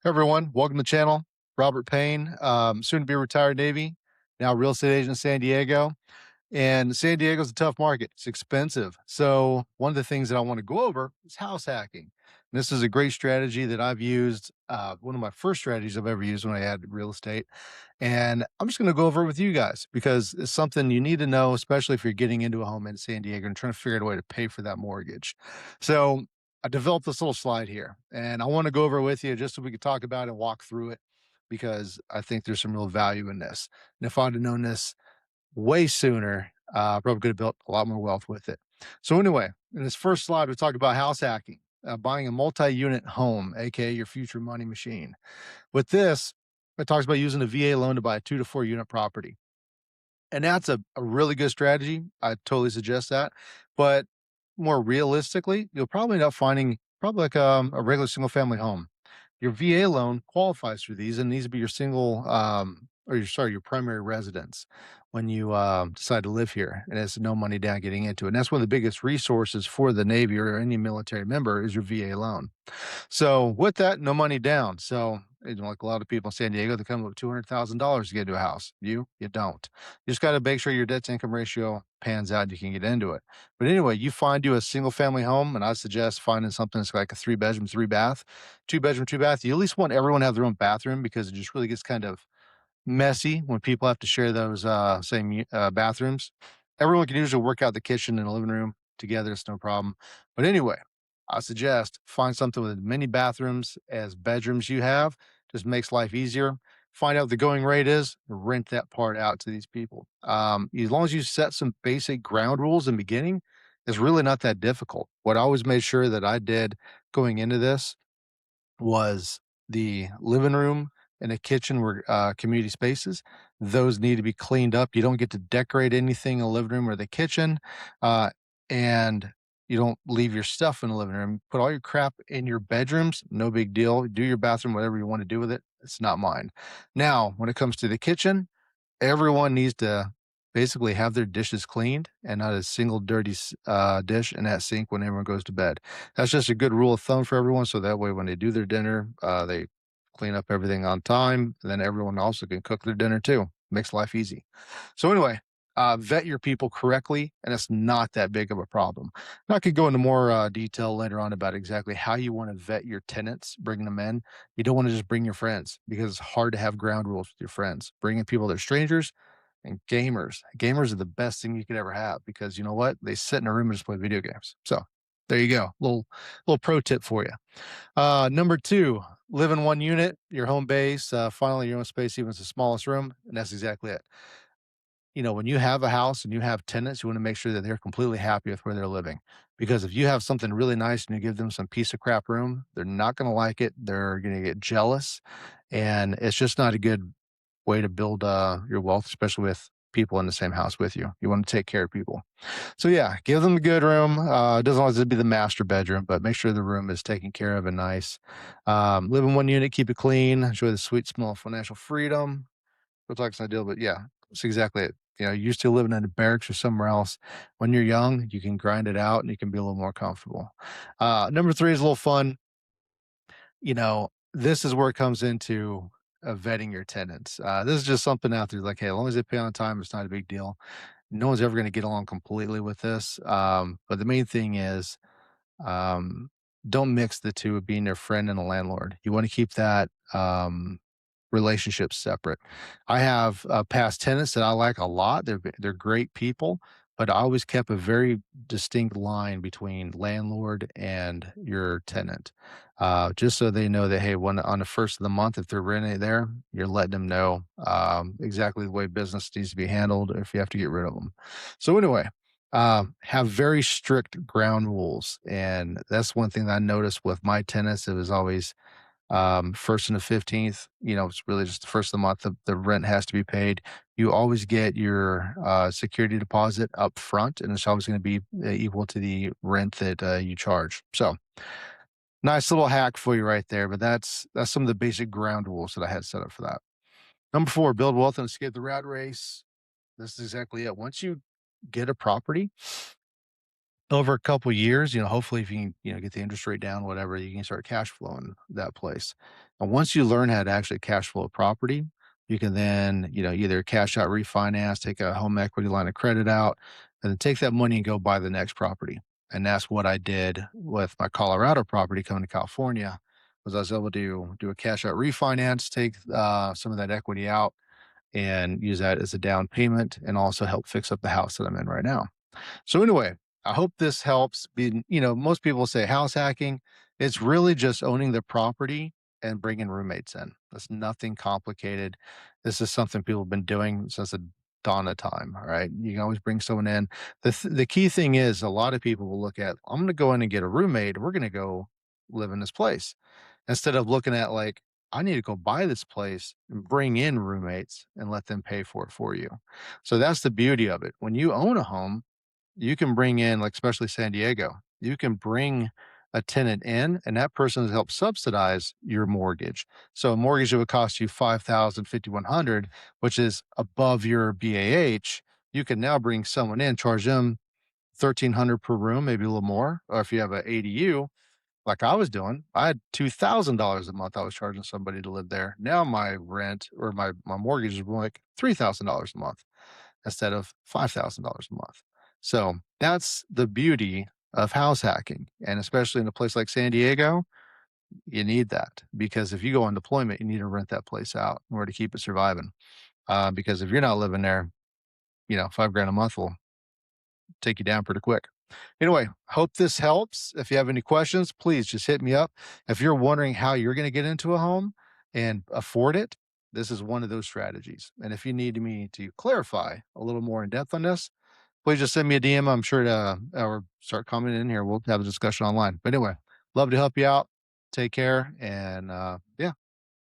Hey everyone, welcome to the channel. Robert Payne, soon to be retired Navy, now real estate agent in San Diego. And San Diego's a tough market. It's expensive. So one of the things that I want to go over is house hacking. And this is a great strategy that I've used. One of my first strategies I've ever used when I had real estate. And I'm just going to go over it with you guys because it's something you need to know, especially if you're getting into a home in San Diego and trying to figure out a way to pay for that mortgage. So I developed this little slide here and I want to go over it with you just so we can talk about it and walk through it because I think there's some real value in this. And if I'd have known this way sooner, probably could have built a lot more wealth with it. So anyway, in this first slide, we talked about house hacking, buying a multi-unit home, aka your future money machine. With this, it talks about using a VA loan to buy a 2 to 4 unit property. And that's a really good strategy. I totally suggest that. But more realistically, you'll probably end up finding probably like a regular single family home. Your VA loan qualifies for these and these will be your single or your sorry, your primary residence when you decide to live here. And it's no money down getting into it. And that's one of the biggest resources for the Navy or any military member is your VA loan. So with that, no money down. So like a lot of people in San Diego, they come up with $200,000 to get into a house. You don't. You just got to make sure your debt to income ratio pans out. And you can get into it. But anyway, you find you a single family home, and I suggest finding something that's like a 3 bedroom, 3 bath, 2 bedroom, 2 bath. You at least want everyone to have their own bathroom because it just really gets kind of messy when people have to share those same bathrooms. Everyone can usually work out the kitchen and the living room together. It's no problem. But anyway, I suggest find something with as many bathrooms as bedrooms you have. Just makes life easier. Find out what the going rate is, rent that part out to these people. As long as you set some basic ground rules in the beginning, it's really not that difficult. What I always made sure that I did going into this was the living room and the kitchen were community spaces. Those need to be cleaned up. You don't get to decorate anything in the living room or the kitchen. Uh, and you don't leave your stuff in the living room. Put all your crap in your bedrooms. No big deal. Do your bathroom, whatever you want to do with it. It's not mine. Now, when it comes to the kitchen, everyone needs to basically have their dishes cleaned and not a single dirty dish in that sink when everyone goes to bed. That's just a good rule of thumb for everyone. So that way, when they do their dinner, they clean up everything on time. And then everyone also can cook their dinner too. Makes life easy. So, anyway, vet your people correctly, and it's not that big of a problem. And I could go into more detail later on about exactly how you want to vet your tenants, bringing them in. You don't want to just bring your friends because it's hard to have ground rules with your friends. Bringing people that are strangers and gamers. Gamers are the best thing you could ever have because you know what? They sit in a room and just play video games. So there you go. Little pro tip for you. Number two, live in one unit, your home base, finally your own space, even if it's the smallest room, and that's exactly it. When you have a house and you have tenants, you want to make sure that they're completely happy with where they're living. Because if you have something really nice and you give them some piece of crap room, they're not going to like it. They're going to get jealous. And it's just not a good way to build your wealth, especially with people in the same house with you. You want to take care of people. So, yeah, give them a good room. It doesn't always have to be the master bedroom, but make sure the room is taken care of and nice. Live in one unit, keep it clean, enjoy the sweet smell of financial freedom. Looks like it's ideal, but yeah, that's exactly it. Used to living in a barracks or somewhere else. When you're young, you can grind it out and you can be a little more comfortable. Number three is a little fun. This is where it comes into vetting your tenants. This is just something out there like, hey, as long as they pay on time, it's not a big deal. No one's ever going to get along completely with this. But the main thing is um, don't mix the two of being their friend and a landlord. You want to keep that relationships separate. I have past tenants that I like a lot. They're great people, but I always kept a very distinct line between landlord and your tenant, just so they know that hey, when on the first of the month, if they're renting there, you're letting them know exactly the way business needs to be handled. If you have to get rid of them, so anyway. Have very strict ground rules. And that's one thing that I noticed with my tenants. It was always first and the 15th, it's really just the first of the month. The rent has to be paid. You always get your security deposit up front, and it's always going to be equal to the rent that you charge. So nice little hack for you right there. But that's some of the basic ground rules that I had set up for that. Number four, build wealth and escape the rat race. This is exactly it. Once you get a property, over a couple years, hopefully if you can, get the interest rate down, whatever, you can start cash flowing that place. And once you learn how to actually cash flow a property, you can then, either cash out refinance, take a home equity line of credit out, and then take that money and go buy the next property. And that's what I did with my Colorado property coming to California, was I was able to do a cash out refinance, take some of that equity out and use that as a down payment and also help fix up the house that I'm in right now. So anyway, I hope this helps. Most people say house hacking. It's really just owning the property and bringing roommates in. That's nothing complicated. This is something people have been doing since the dawn of time. All right. You can always bring someone in. The key thing is a lot of people will look at, I'm going to go in and get a roommate. We're going to go live in this place instead of looking at like, I need to go buy this place and bring in roommates and let them pay for it for you. So that's the beauty of it. When you own a home, you can bring in, like, especially San Diego, you can bring a tenant in and that person has helped subsidize your mortgage. So a mortgage that would cost you 5,000, 5,100, which is above your BAH, you can now bring someone in, charge them 1,300 per room, maybe a little more. Or if you have an ADU, like I was doing, I had $2,000 a month I was charging somebody to live there. Now my rent or my mortgage is more like $3,000 a month instead of $5,000 a month. So that's the beauty of house hacking. And especially in a place like San Diego, you need that because if you go on deployment, you need to rent that place out in order to keep it surviving. Because if you're not living there, 5 grand a month will take you down pretty quick. Anyway, hope this helps. If you have any questions, please just hit me up. If you're wondering how you're going to get into a home and afford it, this is one of those strategies. And if you need me to clarify a little more in depth on this, please just send me a DM. I'm sure to or start commenting in here. We'll have a discussion online. But anyway, love to help you out. Take care. And yeah,